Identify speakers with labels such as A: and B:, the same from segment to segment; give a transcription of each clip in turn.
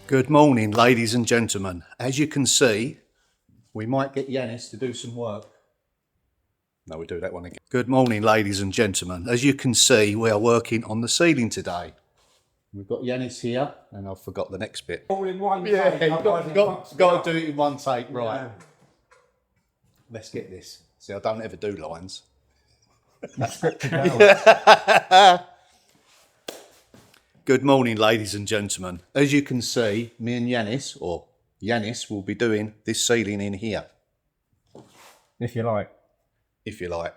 A: Good morning, ladies and gentlemen. As you can see, we might get Yanis to do some work. No, we do that one again. Good morning, ladies and gentlemen. As you can see, we are working on the ceiling today. We've got Yanis here, and I've forgot the next bit.
B: All in one
A: Yeah,
B: take.
A: got to do it in one take, right.
B: Yeah.
A: Let's get this. See, I don't ever do lines. Good morning, ladies and gentlemen. As you can see, me and Yanis, or Yanis, will be doing this ceiling in here.
C: If you like.
A: If you like.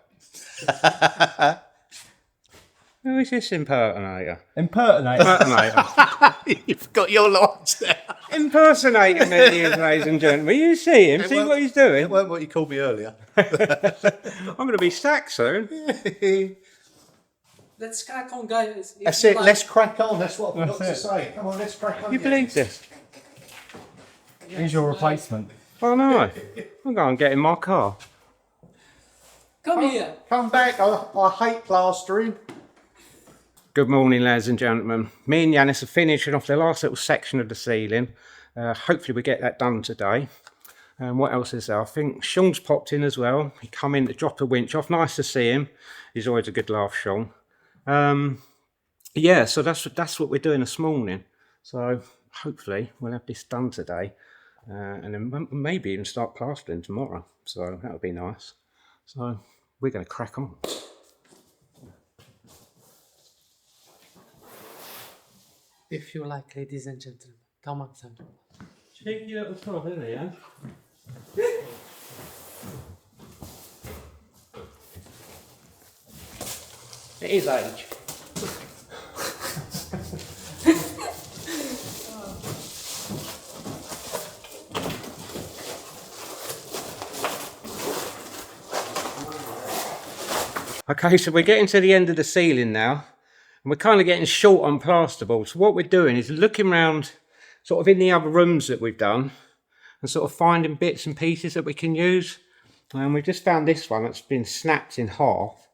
B: Who is this impersonator?
C: Impersonator.
A: You've got your lines there.
B: Impersonating me, ladies and gentlemen. Will you see him? See what he's doing?
A: It weren't what you called me earlier.
B: I'm going to be sacked soon.
D: Let's crack on, guys.
A: That's it, let's crack on. That's what I've got to say. Come on, let's crack on.
B: You believe this?
C: Here's your replacement.
B: Oh no. I'm going to get in my car.
D: Come here.
A: Come back. I hate plastering.
B: Good morning, ladies and gentlemen. Me and Yanis are finishing off the last little section of the ceiling. Hopefully we get that done today. And what else is there? I think Sean's popped in as well. He come in to drop a winch off. Nice to see him. He's always a good laugh, Sean. Yeah, so that's what we're doing this morning. So hopefully we'll have this done today. And then maybe even start plastering tomorrow. So that would be nice. So we're going to crack on.
D: If you like, ladies and gentlemen, come on, son.
B: Cheeky little top, isn't it, yeah? It is age. Okay, so we're getting to the end of the ceiling now. And we're kind of getting short on plasterboard. So what we're doing is looking around sort of in the other rooms that we've done and sort of finding bits and pieces that we can use. And we've just found this one that's been snapped in half.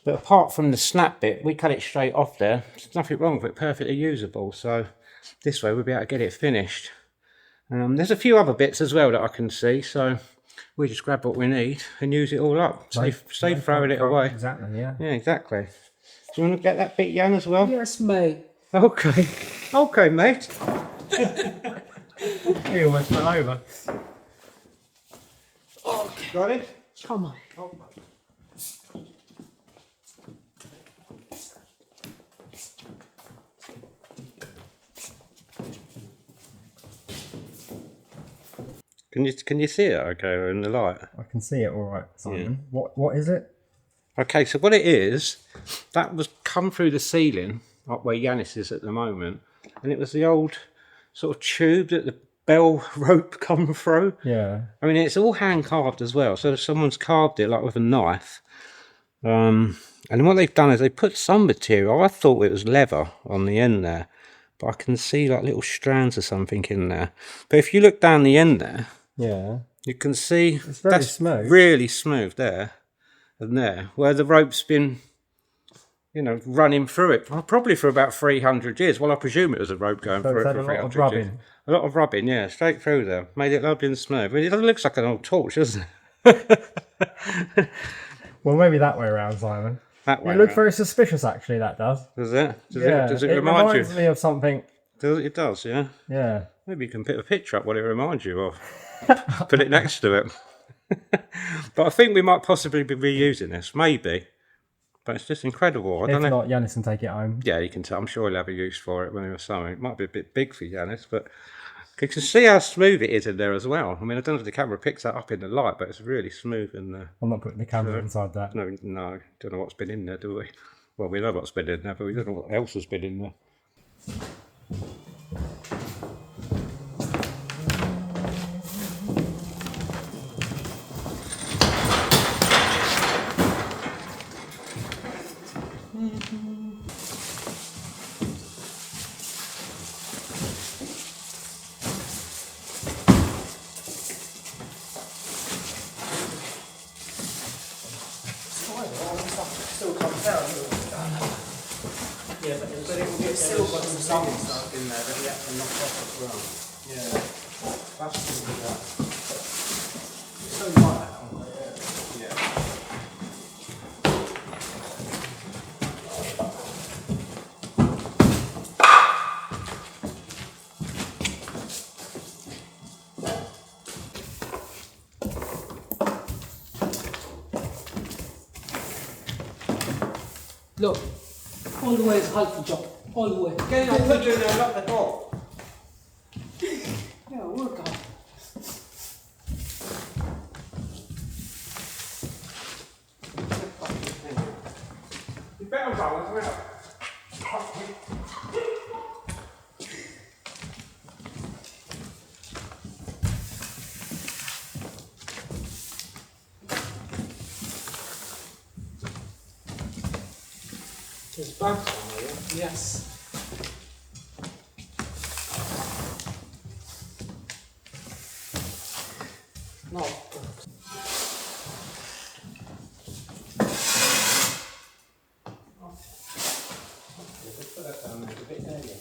B: But apart from the snap bit, we cut it straight off there. There's nothing wrong with it, perfectly usable. So this way we'll be able to get it finished. There's a few other bits as well that I can see. So we just grab what we need and use it all up. Save throwing it away.
C: Exactly, yeah.
B: Yeah, exactly. Do you want to get that bit, Jan, as well?
D: Yes, mate.
B: Okay. Okay, mate.
C: He almost fell over.
D: Okay.
B: Got it?
D: Come on.
B: Can you see it okay in the light?
C: I can see it all right, Simon. Yeah. What is it?
B: Okay, so what it is, that was come through the ceiling, up where Yanis is at the moment, and it was the old sort of tube that the bell rope come through.
C: Yeah.
B: I mean, it's all hand carved as well, so someone's carved it like with a knife. And what they've done is they put some material, I thought it was leather on the end there, but I can see like little strands or something in there. But if you look down the end there,
C: yeah,
B: you can see
C: it's very smooth.
B: Really smooth there. And there, where the rope's been, you know, running through it, probably for about 300 years. Well, I presume it was a rope going through it for 300 years. A lot of rubbing, yeah, straight through there. Made it lovely and smooth. I mean, it looks like an old torch, doesn't it?
C: Well, maybe that way around, Simon.
B: That way.
C: It looks very suspicious, actually, that does.
B: Does it? Does it
C: it
B: remind you?
C: reminds me of something.
B: It does, yeah?
C: Yeah.
B: Maybe you can put a picture up what it reminds you of. Put it next to it. But I think we might possibly be reusing this, maybe. But it's just incredible. I don't know.
C: If not, Yanis can take it home.
B: Yeah, you can tell. I'm sure he'll have a use for it when he was sewing. It might be a bit big for Yanis, but you can see how smooth it is in there as well. I mean, I don't know if the camera picks that up in the light, but it's really smooth in there.
C: I'm not putting the camera inside that.
B: No, don't know what's been in there, do we? Well, we know what's been in there, but we don't know what else has been in there.
D: Still comes out. Yeah, but it will get silver and some stuff in there.
B: there that he had to knock off as well. Yeah, that's probably that. It's so light that one, but yeah.
D: Look, all the way is half the job. All the way.
B: Get on, put you there, lock the door.
D: Yeah, work out.
B: You better roll as well. There's bugs on here.
D: Yes. No.
B: Put that down there, it's a bit heavy.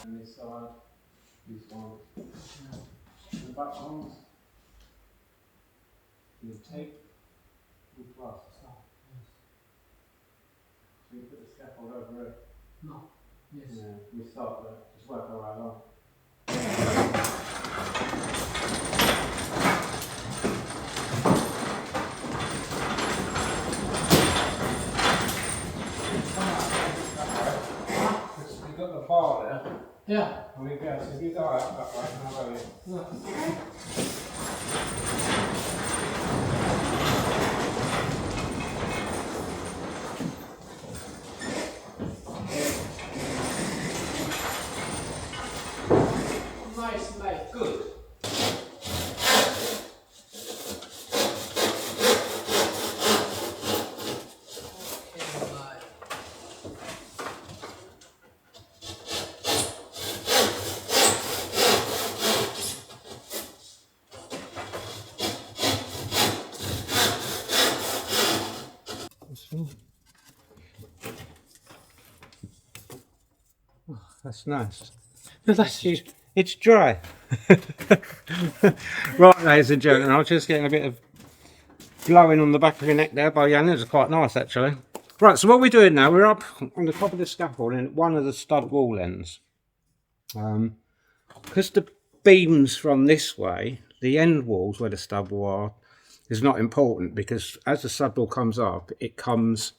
B: And this side, these ones, and the back ones, you tape, and plaster. So you put the scaffold over it.
D: No. Yes.
B: Yeah, we start there, just work our way along. You've got the bar there.
D: Yeah.
B: And we go, so if you go out that way, and I'll go in.
D: Yeah. Nice, mate.
B: Good.
D: Okay, mate.
B: Oh, that's nice. It's dry. Right, ladies and gentlemen, I was just getting a bit of blowing on the back of your neck there by Jan. It was quite nice, actually. Right, so what we're doing now, we're up on the top of the scaffold in one of the stud wall ends. Because the beams from this way, the end walls where the stud wall are, is not important, because as the stud wall comes up, it comes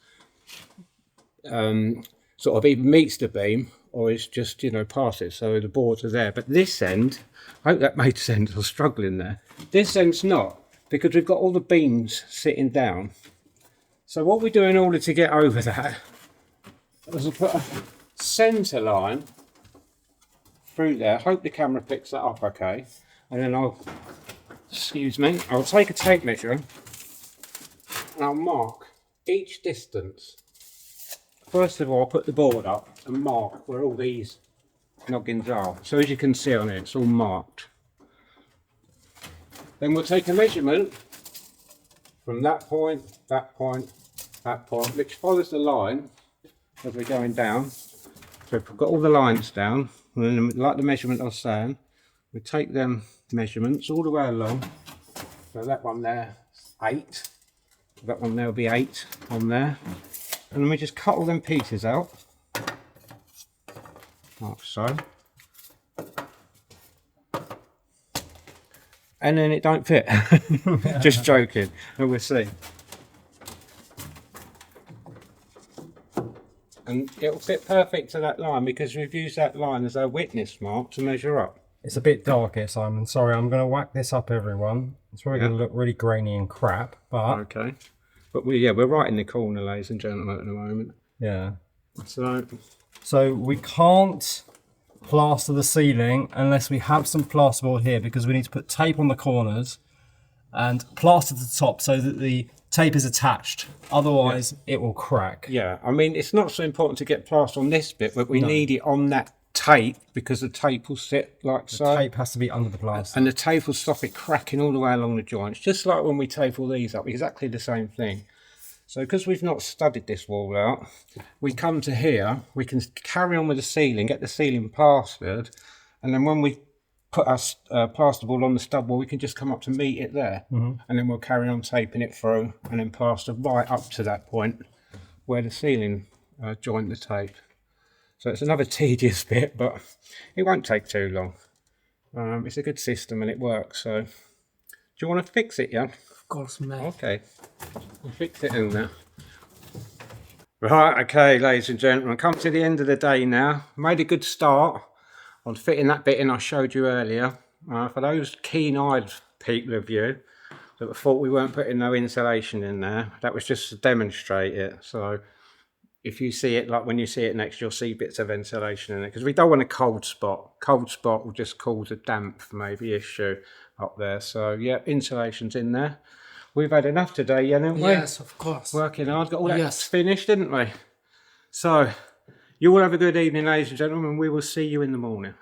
B: sort of either meets the beam or it's just, you know, past it, so the boards are there. But this end, I hope that made sense, I was struggling there. This end's not, because we've got all the beams sitting down. So what we do in order to get over that is we'll put a centre line through there. Hope the camera picks that up okay. And then I'll, excuse me, I'll take a tape measure and I'll mark each distance. First of all, I'll put the board up and mark where all these noggins are. So as you can see on it, it's all marked. Then we'll take a measurement from that point, that point, that point, which follows the line as we're going down. So if we've got all the lines down, and then like the measurement I was saying, we take them measurements all the way along. So that one there, 8. That one there will be 8 on there. And then we just cut all them pieces out, like so. And then it don't fit. Just joking, and we'll see. And it'll fit perfect to that line because we've used that line as our witness mark to measure up.
C: It's a bit dark here, Simon. Sorry, I'm going to whack this up, everyone. It's probably going to look really grainy and crap, but...
B: Okay. But we're right in the corner, ladies and gentlemen, at the moment.
C: Yeah.
B: So
C: we can't plaster the ceiling unless we have some plasterboard here, because we need to put tape on the corners and plaster the top so that the tape is attached. Otherwise, it will crack.
B: yeah, I mean, it's not so important to get plaster on this bit, but we need it on that tape, because the tape will sit like so.
C: Tape has to be under the plaster.
B: And the tape will stop it cracking all the way along the joints, just like when we tape all these up, exactly the same thing. So because we've not studied this wall out, we come to here, we can carry on with the ceiling, get the ceiling plastered, and then when we put our plasterboard on the stud wall, we can just come up to meet it there, and then we'll carry on taping it through and then plaster right up to that point where the ceiling joined the tape. So it's another tedious bit, but it won't take too long. It's a good system and it works. So do you want to fix it, Jan?
D: Of course, mate.
B: Okay, we'll fix it in there. Right, okay, ladies and gentlemen, come to the end of the day now. Made a good start on fitting that bit in I showed you earlier. For those keen-eyed people of you that thought we weren't putting no insulation in there, that was just to demonstrate it. So if you see it, like when you see it next, you'll see bits of insulation in it, because we don't want a cold spot. Cold spot will just cause a damp maybe issue up there. So yeah, insulation's in there. We've had enough today, haven't we?
D: Yes, of course.
B: Working hard, got all that
D: Yes.
B: finished, didn't we? So you all have a good evening, ladies and gentlemen. We will see you in the morning.